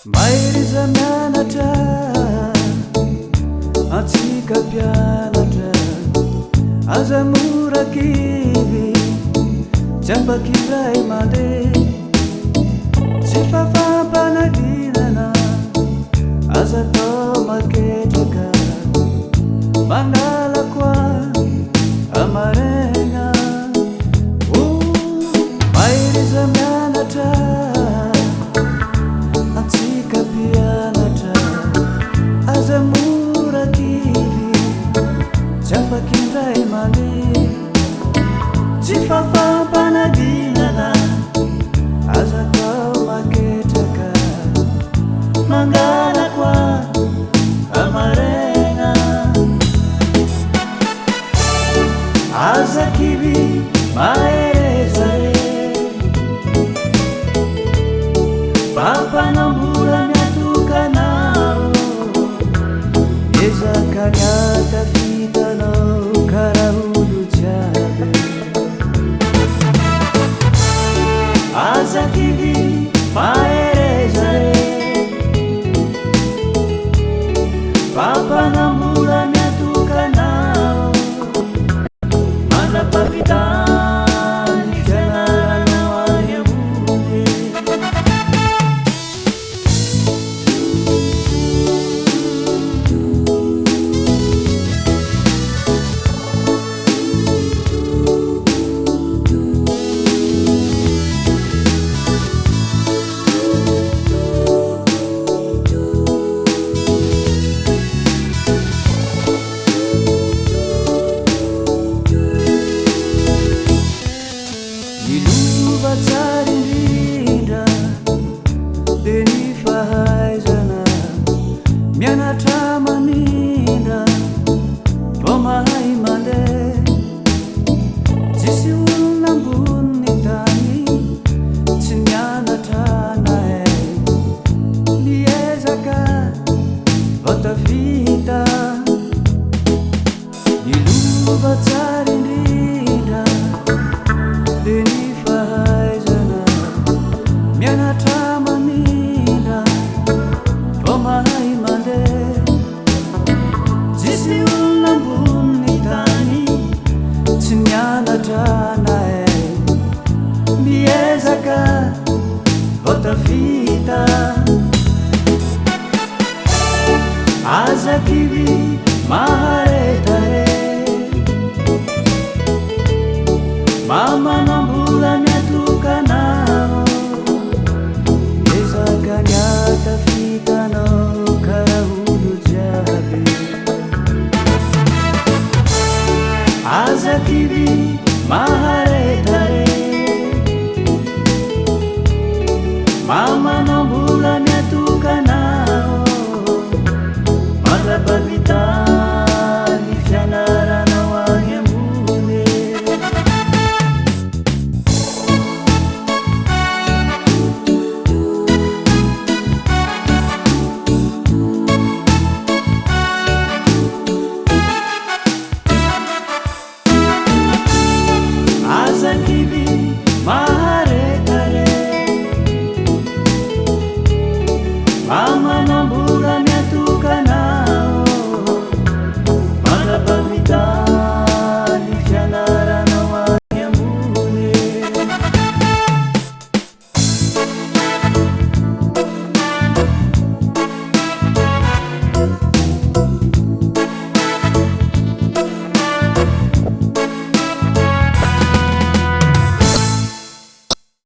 Mairiza mianatra, atsika mpianatra, aza mora kivy, tsy ampakiray mandeha, tsy fafampanadinana, aza atao maketraka, mangala koa amaraina. Mairiza mianatra, atsika mpianatra, aza mora kivy, tsy afakiray mandeha, tsy fafampanadinana, aza atao maketraka, mangala koa amaraina. Aza kivy maherezare, pampanambola miatokanao, ezaka miatafitanao karaha olo jiaby. Aza kivy maherezare, pampanambola miatokanao, mandrapahavitany fianaranao any ambony. Nilova tsara indrindra dia ny fahaizana, mianatra manindra vao mahay mandeha, tsisy olona ambony tany tsy nianatra nahay, niezaka vao tafita. Nilova tsara indrindra dia ny fahaizana, mianatra manindra vao mahay mandeha, tsisy olona ambony tany tsy nianatra nahay, niezaka vao tafita. Aza kivy maharetare, mamanambola miatokanao, ezaka miatafita